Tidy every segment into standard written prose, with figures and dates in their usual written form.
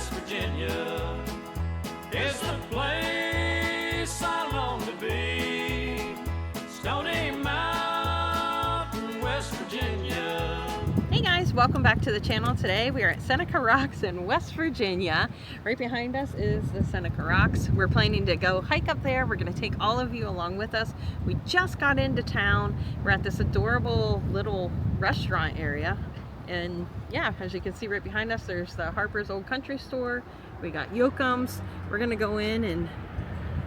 West Virginia is the place I long to be. Stony Mountain, West Virginia. Hey guys, welcome back to the channel. Today we are at Seneca Rocks in West Virginia. Right behind us is the Seneca Rocks. We're planning to go hike up there. We're going to take all of you along with us. We just got into town. We're at this adorable little restaurant area. And yeah, as you can see right behind us, there's the Harper's Old Country Store. We got Yokums. We're going to go in and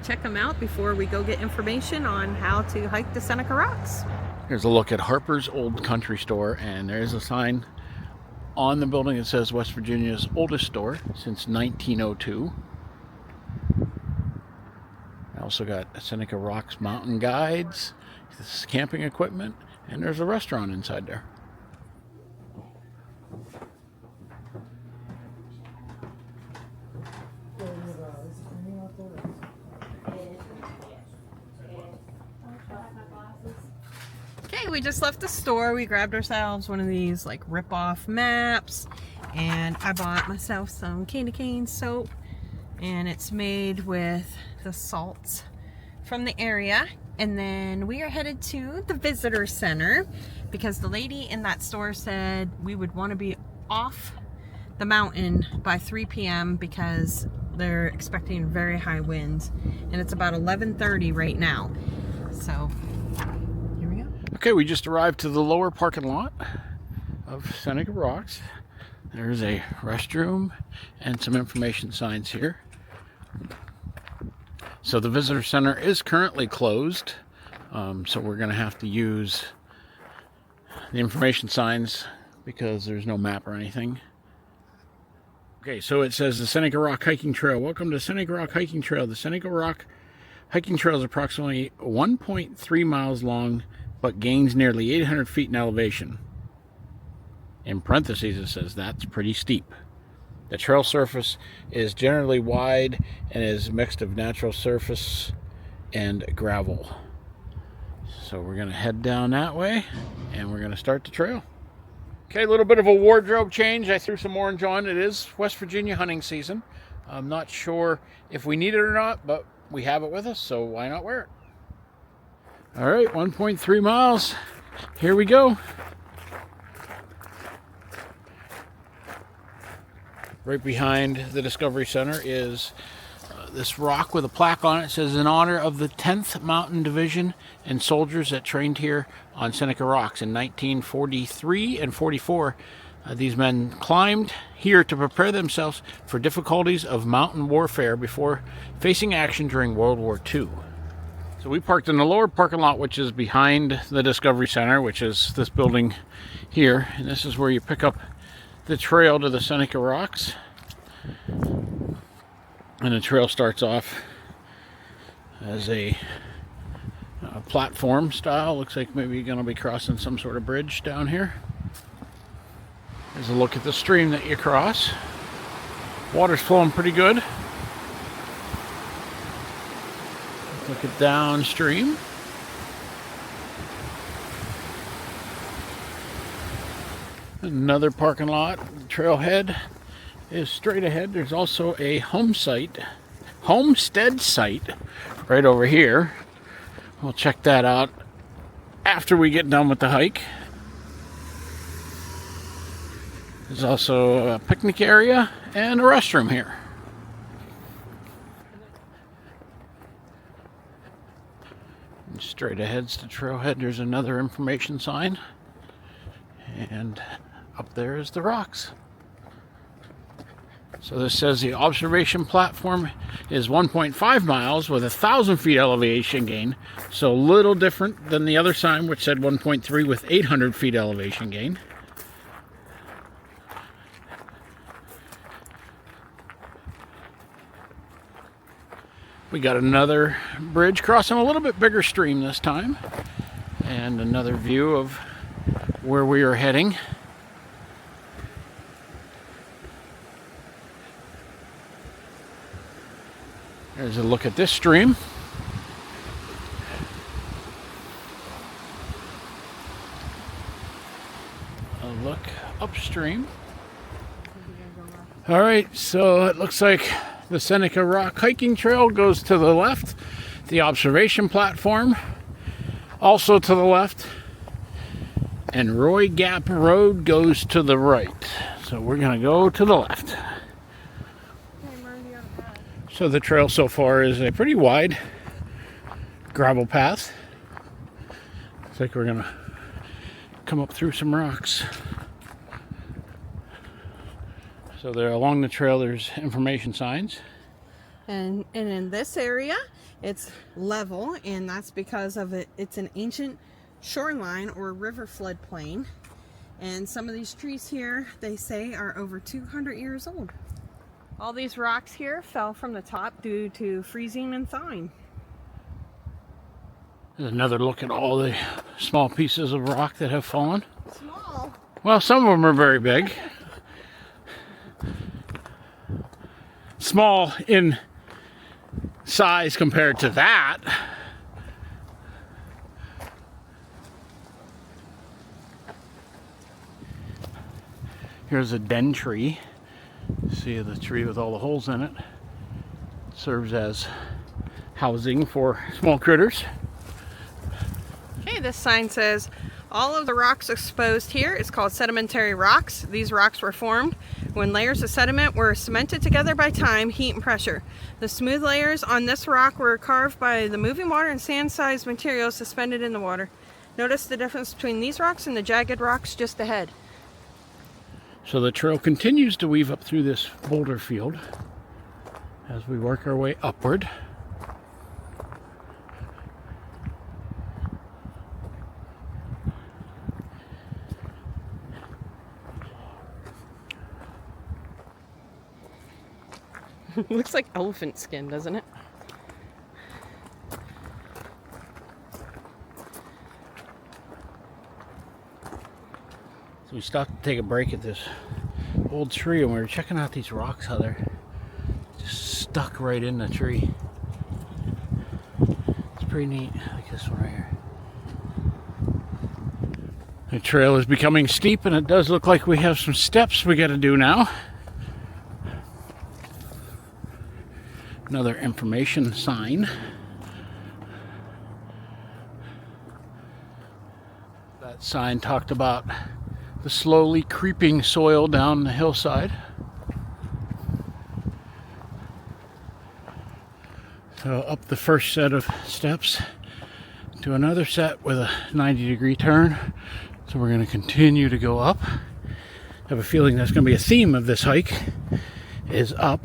check them out before we go get information on how to hike the Seneca Rocks. Here's a look at Harper's Old Country Store, and there's a sign on the building that says West Virginia's oldest store since 1902. I also got Seneca Rocks mountain guides, this is camping equipment, and there's a restaurant inside there. Okay, we just left the store. We grabbed ourselves one of these like rip-off maps, and I bought myself some candy cane soap, and it's made with the salts from the area. And then we are headed to the visitor center because the lady in that store said we would want to be off the mountain by 3 p.m. because they're expecting very high winds, and it's about 11:30 right now. So okay, we just arrived to the lower parking lot of Seneca Rocks. There's a restroom and some information signs here. So the visitor center is currently closed, so we're going to have to use the information signs because there's no map or anything. Okay, so it says the Seneca Rock Hiking Trail. Welcome to Seneca Rock Hiking Trail. The Seneca Rock Hiking Trail is approximately 1.3 miles long, but gains nearly 800 feet in elevation. In parentheses, it says that's pretty steep. The trail surface is generally wide and is mixed of natural surface and gravel. So we're going to head down that way, and we're going to start the trail. Okay, a little bit of a wardrobe change. I threw some orange on. It is West Virginia hunting season. I'm not sure if we need it or not, but we have it with us, so why not wear it? All right, 1.3 miles. Here we go. Right behind the Discovery Center is this rock with a plaque on it. It says, in honor of the 10th Mountain Division and soldiers that trained here on Seneca Rocks in 1943 and 44. These men climbed here to prepare themselves for difficulties of mountain warfare before facing action during World War II. So we parked in the lower parking lot, which is behind the Discovery Center, which is this building here. And this is where you pick up the trail to the Seneca Rocks. And the trail starts off as a platform style. Looks like maybe you're going to be crossing some sort of bridge down here. There's a look at the stream that you cross. Water's flowing pretty good. Look at downstream. Another parking lot. The trailhead is straight ahead. There's also a homestead site right over here. We'll check that out after we get done with the hike. There's also a picnic area and a restroom here. And straight ahead's the trailhead. There's another information sign. And up there is the rocks. So this says the observation platform is 1.5 miles with 1,000 feet elevation gain. So a little different than the other sign, which said 1.3 with 800 feet elevation gain. We got another bridge crossing a little bit bigger stream this time. And another view of where we are heading. There's a look at this stream. A look upstream. All right, so it looks like the Seneca Rock hiking trail goes to the left. The observation platform also to the left. And Roy Gap Road goes to the right. So we're going to go to the left. So the trail so far is a pretty wide gravel path. Looks like we're going to come up through some rocks. So there along the trail there's information signs. And in this area it's level, and that's because of it's an ancient shoreline or river floodplain. And some of these trees here, they say, are over 200 years old. All these rocks here fell from the top due to freezing and thawing. There's another look at all the small pieces of rock that have fallen. Small? Well, some of them are very big. Small in size compared to that. Here's a den tree. See the tree with all the holes in it. Serves as housing for small critters. Okay, this sign says all of the rocks exposed here is called sedimentary rocks. These rocks were formed when layers of sediment were cemented together by time, heat, and pressure. The smooth layers on this rock were carved by the moving water and sand-sized materials suspended in the water. Notice the difference between these rocks and the jagged rocks just ahead. So the trail continues to weave up through this boulder field as we work our way upward. Looks like elephant skin, doesn't it? So we stopped to take a break at this old tree and we were checking out these rocks, how they're just stuck right in the tree. It's pretty neat, like this one right here. The trail is becoming steep and it does look like we have some steps we got to do now. Another information sign. That sign talked about the slowly creeping soil down the hillside. So up the first set of steps to another set with a 90-degree turn. So we're going to continue to go up. I have a feeling that's going to be a theme of this hike, is up.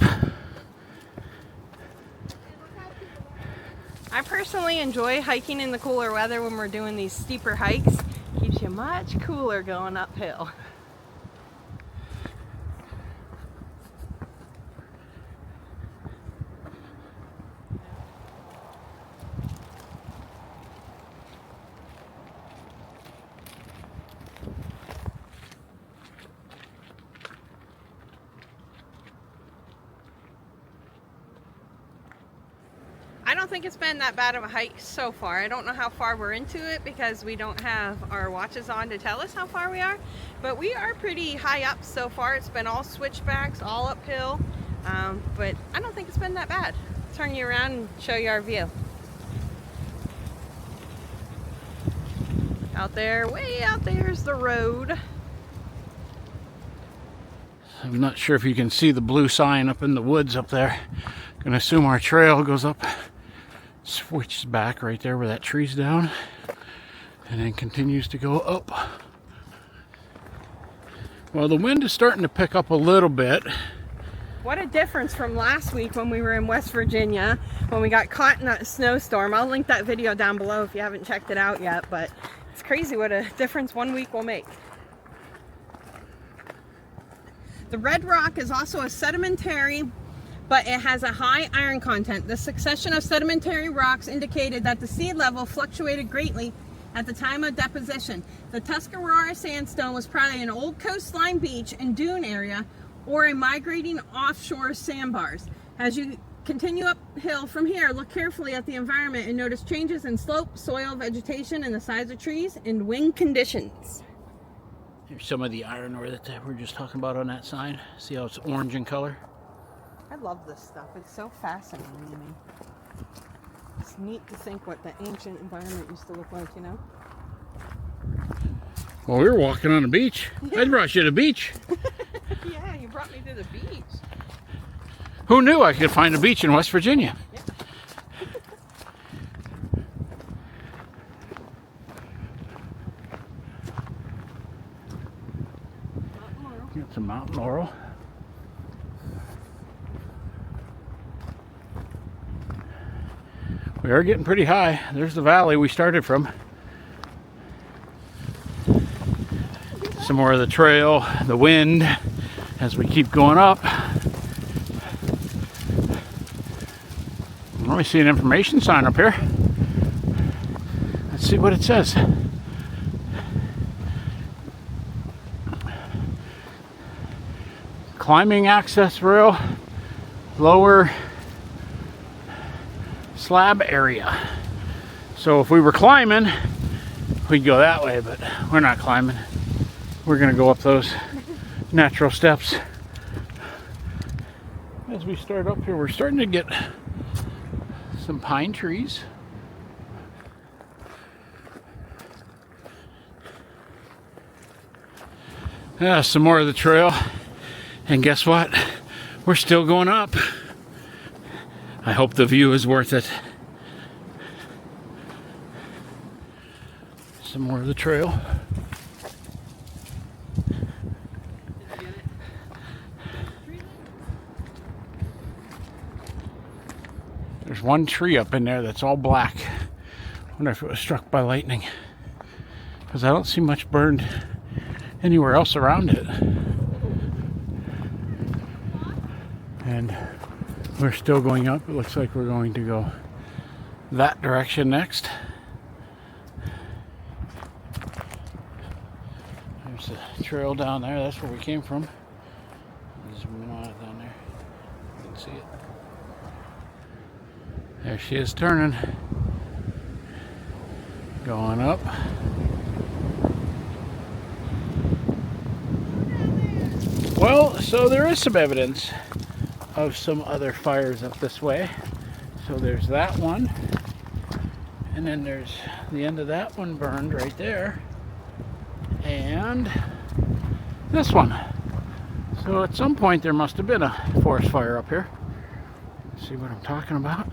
I personally enjoy hiking in the cooler weather when we're doing these steeper hikes. Keeps you much cooler going uphill. I don't think it's been that bad of a hike so far. I don't know how far we're into it because we don't have our watches on to tell us how far we are, but we are pretty high up so far. It's been all switchbacks, all uphill, but I don't think it's been that bad. I'll turn you around and show you our view. Out there, way out there is the road. I'm not sure if you can see the blue sign up in the woods up there. I'm gonna assume our trail goes up, switches back right there where that tree's down, and then continues to go up. Well, the wind is starting to pick up a little bit. What a difference from last week when we were in West Virginia, when we got caught in that snowstorm. I'll link that video down below if you haven't checked it out yet, but it's crazy what a difference 1 week will make. The red rock is also a sedimentary, but it has a high iron content. The succession of sedimentary rocks indicated that the sea level fluctuated greatly at the time of deposition. The Tuscarora sandstone was probably an old coastline beach and dune area or a migrating offshore sandbars. As you continue uphill from here, look carefully at the environment and notice changes in slope, soil, vegetation, and the size of trees and wind conditions. Here's some of the iron ore that we were just talking about on that sign. See how it's orange in color? I love this stuff. It's so fascinating to me. It's neat to think what the ancient environment used to look like, you know? Well, we were walking on the beach. I brought you to the beach. Yeah, you brought me to the beach. Who knew I could find a beach in West Virginia? Yeah. Get some mountain laurel. We are getting pretty high. There's the valley we started from. Some more of the trail, the wind, as we keep going up. Well, we see an information sign up here. Let's see what it says. Climbing access rail, lower slab area. So if we were climbing, we'd go that way, but we're not climbing. We're gonna go up those natural steps. As we start up here, we're starting to get some pine trees. Yeah, some more of the trail. And guess what? We're still going up. I hope the view is worth it. Some more of the trail. There's one tree up in there that's all black. I wonder if it was struck by lightning. Because I don't see much burned anywhere else around it. And we're still going up. It looks like we're going to go that direction next. There's a trail down there. That's where we came from. There's Minot down there. You can see it. There she is turning. Going up. Well, so there is some evidence of some other fires up this way. So there's that one, and then there's the end of that one burned right there, and this one. So at some point there must have been a forest fire up here. See what I'm talking about?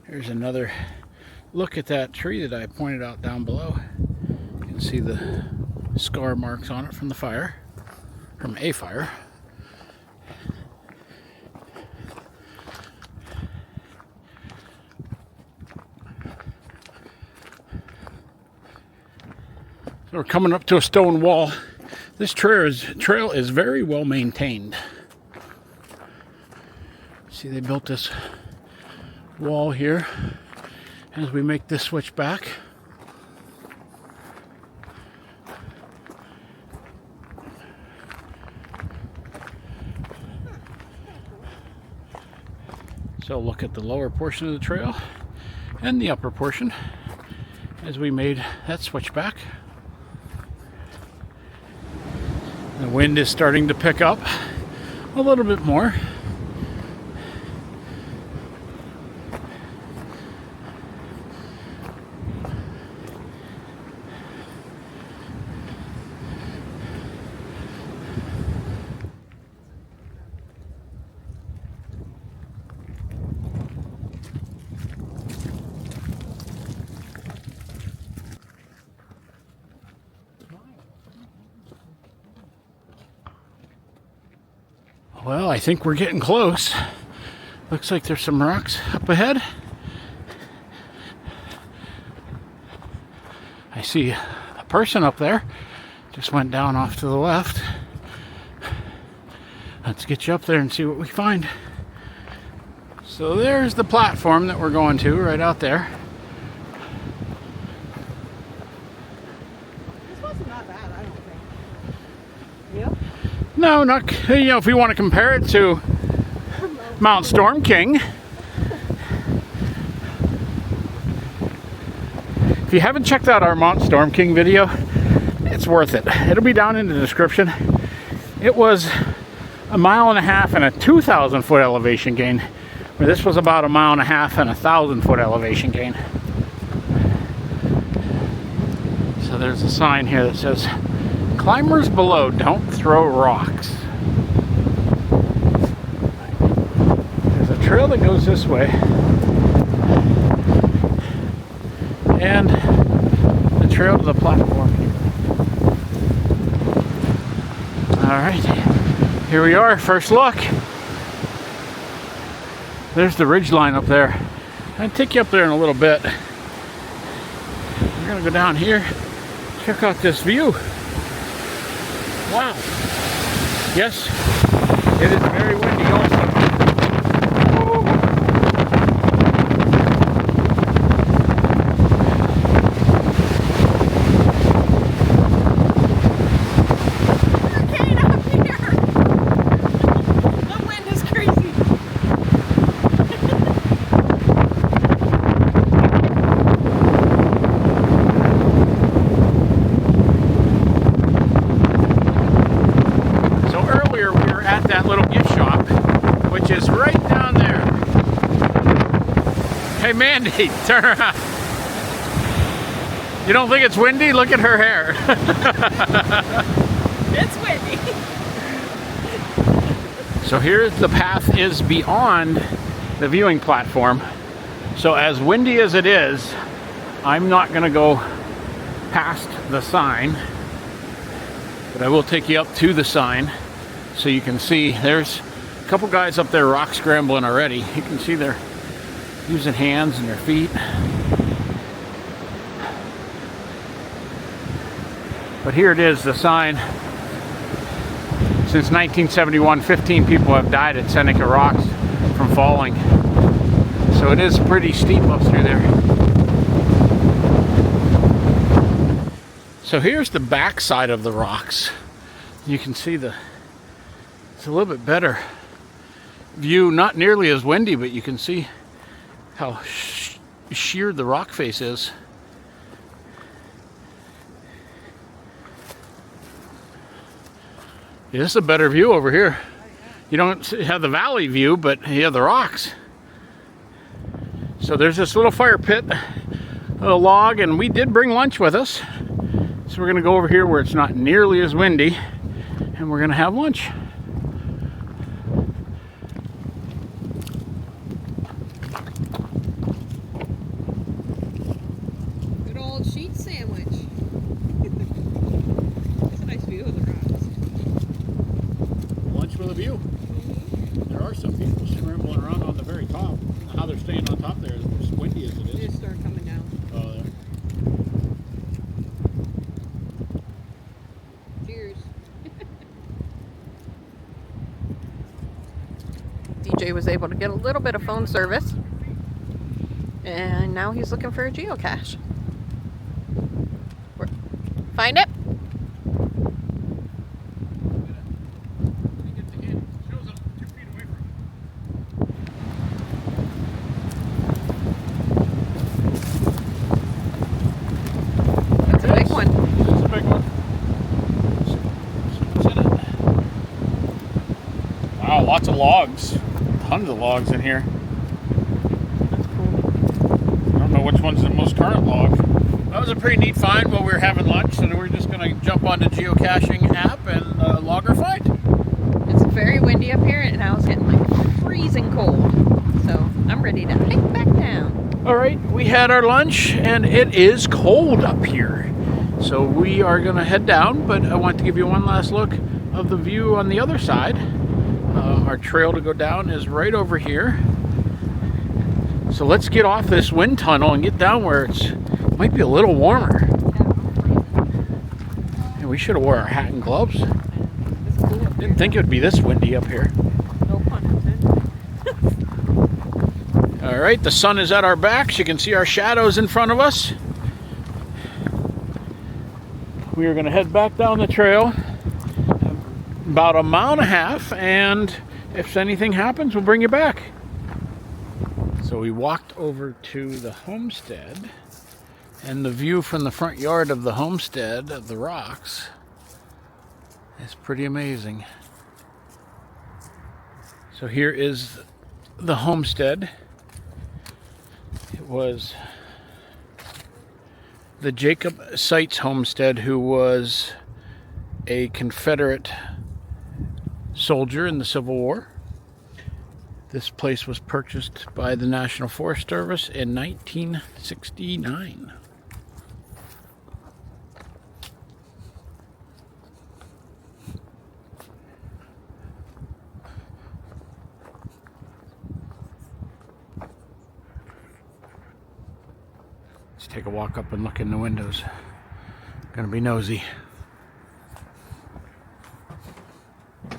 Here's another look at that tree that I pointed out down below. You can see the scar marks on it from the fire, from a fire. So we're coming up to a stone wall. This trail is very well maintained. See, they built this wall here as we make this switch back. So look at the lower portion of the trail and the upper portion as we made that switch back. The wind is starting to pick up a little bit more. Well, I think we're getting close. Looks like there's some rocks up ahead. I see a person up there. Just went down off to the left. Let's get you up there and see what we find. So there's the platform that we're going to, right out there. This wasn't that bad, I don't think. Yeah? No, not, if we want to compare it to Mount Storm King. If you haven't checked out our Mount Storm King video, it's worth it. It'll be down in the description. It was 1.5 miles and a 2,000 foot elevation gain, where this was about 1.5 miles and a 1,000 foot elevation gain. So there's a sign here that says, "Climbers below, don't throw rocks." There's a trail that goes this way, and the trail to the platform here. Alright, here we are, first look. There's the ridge line up there. I'll take you up there in a little bit. We're gonna go down here, check out this view. Wow. Yes, it is very windy also. Hey Mandy, turn around. You don't think it's windy? Look at her hair. It's windy. So here the path is beyond the viewing platform. So as windy as it is, I'm not going to go past the sign, but I will take you up to the sign so you can see. There's a couple guys up there rock scrambling already. You can see they're using hands and their feet. But here it is, the sign. Since 1971, 15 people have died at Seneca Rocks from falling. So it is pretty steep up through there. So here's the back side of the rocks. You can see it's a little bit better view, not nearly as windy, but you can see how sheer the rock face is. Yeah, this is a better view over here. You don't have the valley view, but you have the rocks. So there's this little fire pit, a log, and we did bring lunch with us. So we're gonna go over here where it's not nearly as windy, and we're gonna have lunch. Sheet sandwich. It's a nice view of the rocks. Lunch with a view. There are some people scrambling around on the very top. How they're staying on top there, as windy as it is. They just start coming down. Oh, there. Cheers. DJ was able to get a little bit of phone service, and now he's looking for a geocache. Find it? That's a big one. That's a big one. What's in it? Wow, lots of logs. Tons of logs in here. That's cool. I don't know which one's the most current log. That was a pretty neat find while we were having lunch, so we're just going to jump on the geocaching app and log our find. It's very windy up here, and I was getting like freezing cold, so I'm ready to hike back down. All right, we had our lunch, and it is cold up here. So we are going to head down, but I want to give you one last look of the view on the other side. Our trail to go down is right over here. So let's get off this wind tunnel and get down where it might be a little warmer. Yeah, we should have wore our hat and gloves. Didn't think it would be this windy up here. No pun intended. All right, the sun is at our backs. You can see our shadows in front of us. We are going to head back down the trail about 1.5 miles, and if anything happens, we'll bring you back. So we walked over to the homestead, And the view from the front yard of the homestead of the Rocks is pretty amazing. So here is the homestead. It was the Jacob Seitz homestead, who was a Confederate soldier in the Civil War. This place was purchased by the National Forest Service in 1969. Let's take a walk up and look in the windows. Gonna be nosy. I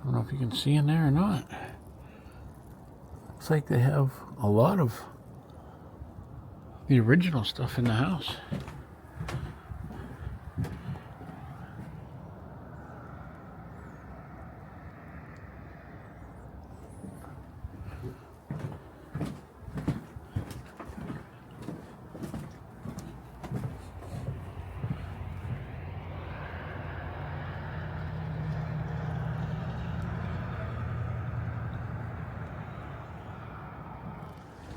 don't know if you can see in there or not. Looks like they have a lot of the original stuff in the house.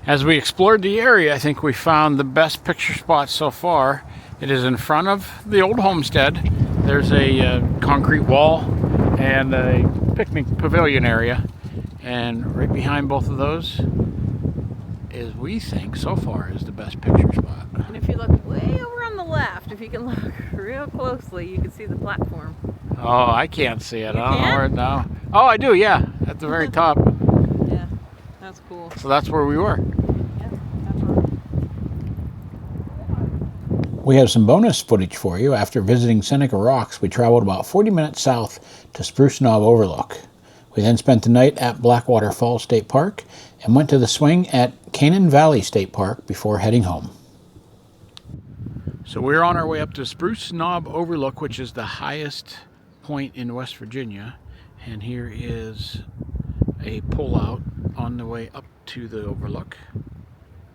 As we explored the area, I think we found the best picture spot so far. It is in front of the old homestead. There's a concrete wall and a picnic pavilion area. And right behind both of those is, we think, so far, is the best picture spot. And if you look way over on the left, if you can look real closely, you can see the platform. Oh, I can't see it. You I don't know can? where it now. Oh, I do, yeah. At the very top. Yeah, that's cool. So that's where we were. Yeah, definitely. We have some bonus footage for you. After visiting Seneca Rocks, we traveled about 40 minutes south to Spruce Knob Overlook. We then spent the night at Blackwater Falls State Park and went to the swing at Cannon Valley State Park before heading home. So we're on our way up to Spruce Knob Overlook, which is the highest point in West Virginia. And here is a pull-out on the way up to the overlook.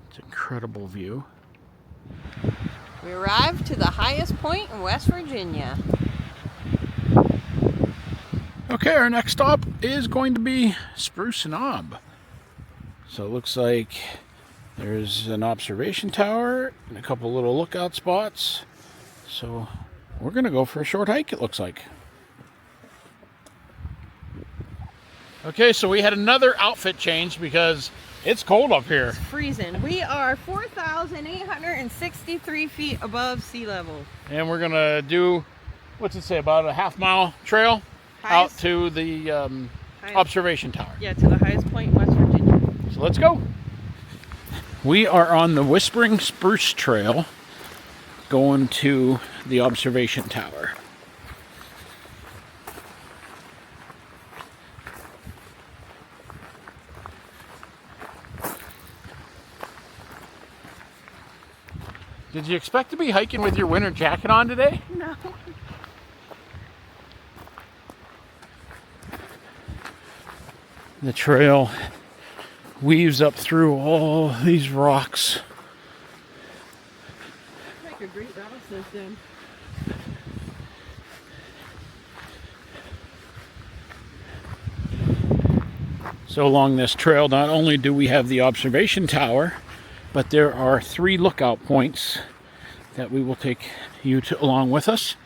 It's an incredible view. We arrived to the highest point in West Virginia. Okay, our next stop is going to be Spruce Knob. So it looks like there's an observation tower and a couple little lookout spots. So we're going to go for a short hike, it looks like. Okay, so we had another outfit change because it's cold up here. It's freezing. We are 4,863 feet above sea level. And we're going to do, what's it say, about a half-mile trail out to the observation tower. Yeah, to the highest point in West Virginia. So let's go. We are on the Whispering Spruce Trail going to the observation tower. Did you expect to be hiking with your winter jacket on today? No. The trail weaves up through all these rocks. Make a great rattlesnake. So along this trail, not only do we have the observation tower, but there are 3 lookout points that we will take you to along with us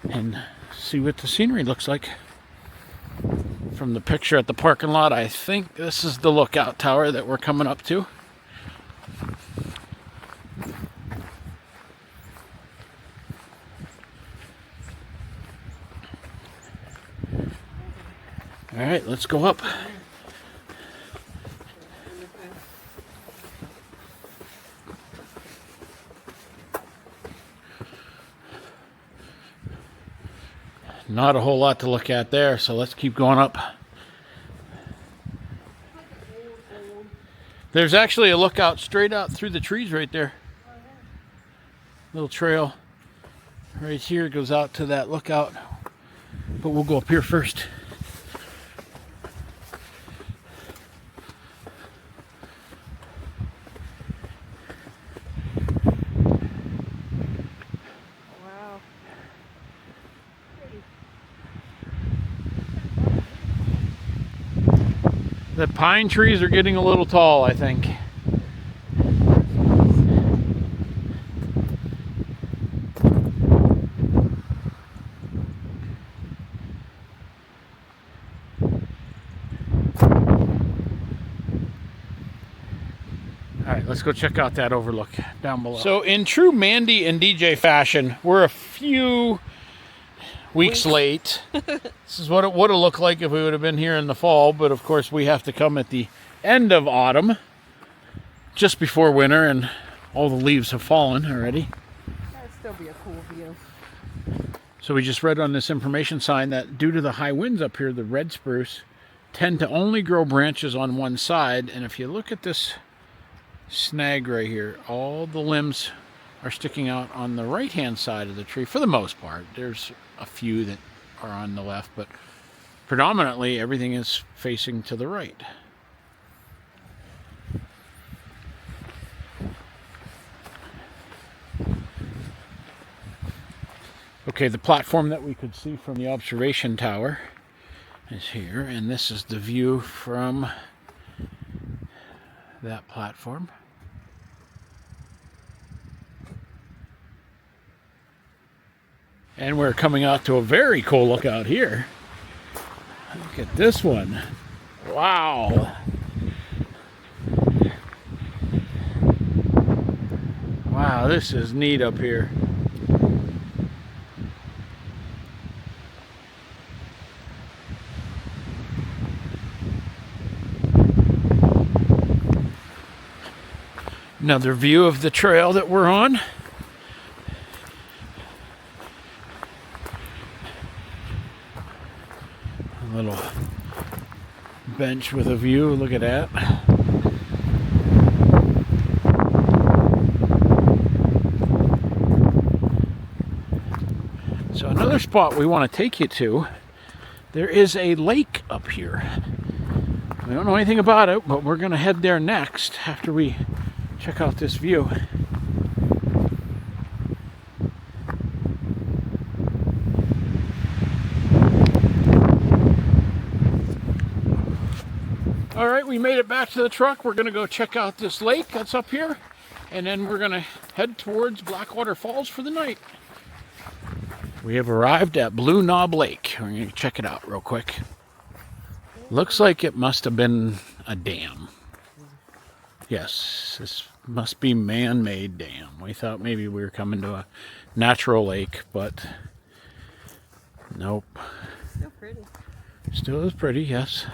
and see what the scenery looks like. From the picture at the parking lot, I think this is the lookout tower that we're coming up to. All right, let's go up. Not a whole lot to look at there, so let's keep going up. There's actually a lookout straight out through the trees right there. Little trail right here goes out to that lookout, but we'll go up here first. The pine trees are getting a little tall, I think. Alright, let's go check out that overlook down below. So in true Mandy and DJ fashion, we're a few weeks late. This is what it would have looked like if we would have been here in the fall, but of course we have to come at the end of autumn, just before winter, and all the leaves have fallen already. That'd still be a cool view. So we just read on this information sign that due to the high winds up here, the red spruce tend to only grow branches on one side, and if you look at this snag right here, all the limbs are sticking out on the right hand side of the tree for the most part. There's a few that are on the left, but predominantly everything is facing to the right. Okay, the platform that we could see from the observation tower is here, and this is the view from that platform. And we're coming out to a very cool lookout here. Look at this one. Wow. Wow, this is neat up here. Another view of the trail that we're on. A little bench with a view, look at that. So another spot we want to take you to, there is a lake up here. We don't know anything about it, but we're going to head there next after we check out this view. All right, we made it back to the truck. We're going to go check out this lake that's up here, and then we're going to head towards Blackwater Falls for the night. We have arrived at Blue Knob Lake. We're going to check it out real quick. Looks like it must have been a dam. Yes, this must be man-made dam. We thought maybe we were coming to a natural lake, but nope. Still pretty. Still is pretty, yes.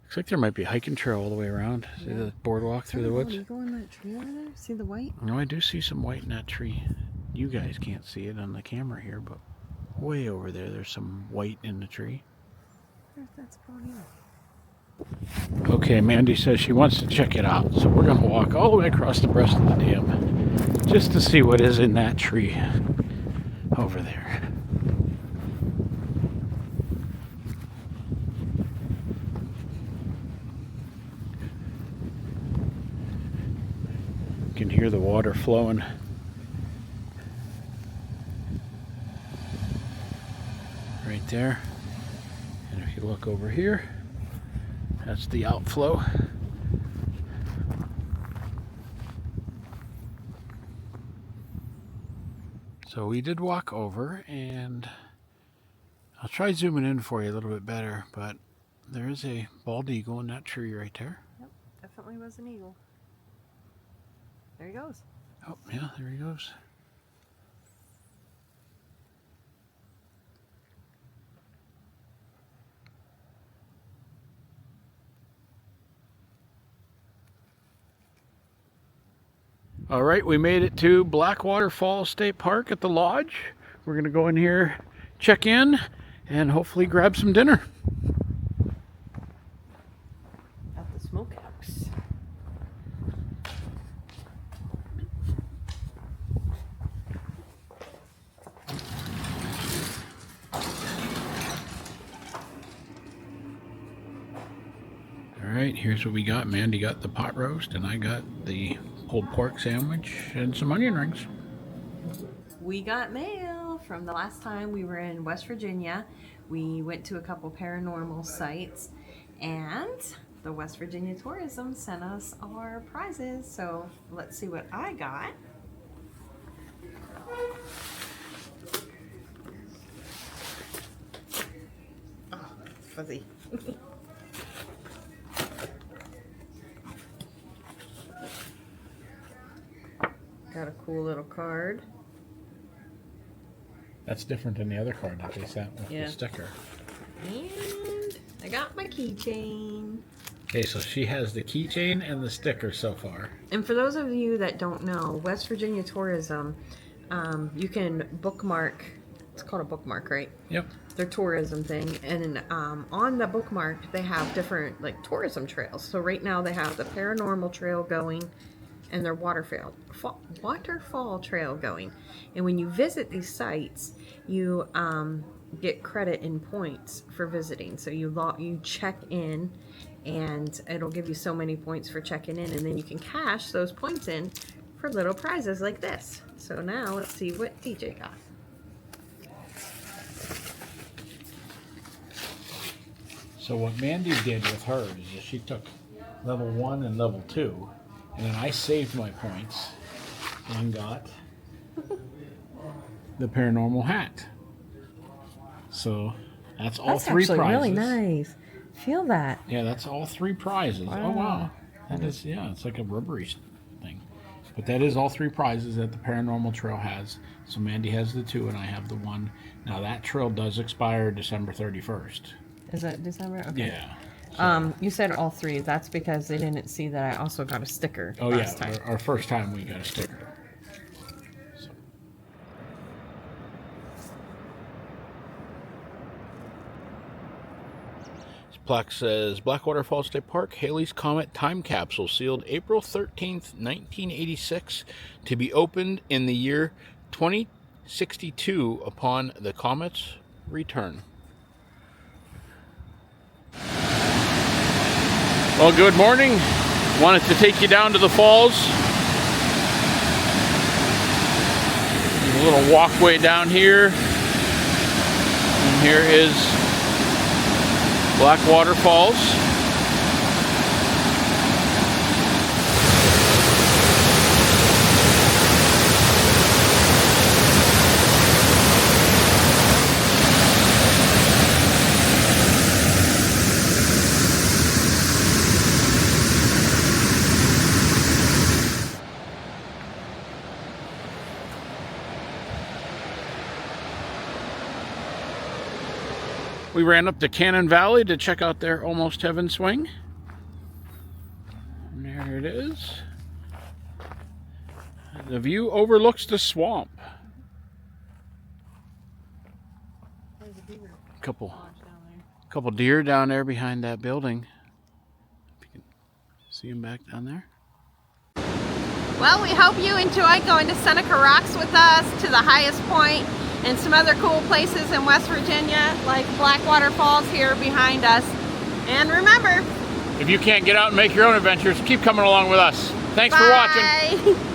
Looks like there might be a hiking trail all the way around. See the boardwalk through the woods? You go in that tree over there? See the white? No, I do see some white in that tree. You guys can't see it on the camera here, but way over there, there's some white in the tree. I wonder if that's going on. Okay, Mandy says she wants to check it out, so we're going to walk all the way across the breast of the dam just to see what is in that tree over there. You can hear the water flowing. Right there. And if you look over here, that's the outflow. So we did walk over, and I'll try zooming in for you a little bit better, but there is a bald eagle in that tree right there. Yep, definitely was an eagle. There he goes. Oh, yeah, there he goes. All right, we made it to Blackwater Falls State Park at the lodge. We're going to go in here, check in, and hopefully grab some dinner. At the smokehouse. All right, here's what we got. Mandy got the pot roast, and I got the pulled pork sandwich and some onion rings. We got mail from the last time we were in West Virginia. We went to a couple paranormal sites, And the West Virginia Tourism sent us our prizes. So let's see what I got. Oh, fuzzy. Got a cool little card. That's different than the other card that they sent with Yeah. the sticker. And I got my keychain. Okay, so she has the keychain and the sticker so far. And for those of you that don't know, West Virginia Tourism, you can bookmark. It's called a bookmark, right? Yep. Their tourism thing, and on the bookmark they have different like tourism trails. So right now they have the paranormal trail going, and their waterfall trail going. And when you visit these sites, you get credit in points for visiting. So you check in, and it'll give you so many points for checking in, and then you can cash those points in for little prizes like this. So now let's see what DJ got. So what Mandy did with hers is she took level 1 and level 2, and then I saved my points and got the paranormal hat. So that's all three prizes. That's actually really nice. Feel that. Yeah, that's all 3 prizes. Wow. Oh wow, that is, yeah, it's like a rubbery thing. But that is all 3 prizes that the paranormal trail has. So Mandy has the 2 and I have the 1. Now that trail does expire December 31st. Is it December? Okay. Yeah. You said all 3. That's because they didn't see that I also got a sticker last time. Our first time we got a sticker. So. This plaque says Blackwater Falls State Park, Halley's Comet time capsule sealed April 13th, 1986 to be opened in the year 2062 upon the comet's return. Well, good morning. Wanted to take you down to the falls. There's a little walkway down here. And here is Blackwater Falls. We ran up to Cannon Valley to check out their Almost Heaven swing. And there it is. The view overlooks the swamp. Couple deer down there behind that building. If you can see them back down there. Well, we hope you enjoyed going to Seneca Rocks with us, to the highest point, and some other cool places in West Virginia, like Blackwater Falls here behind us. And remember, if you can't get out and make your own adventures, keep coming along with us. Thanks for watching. bye.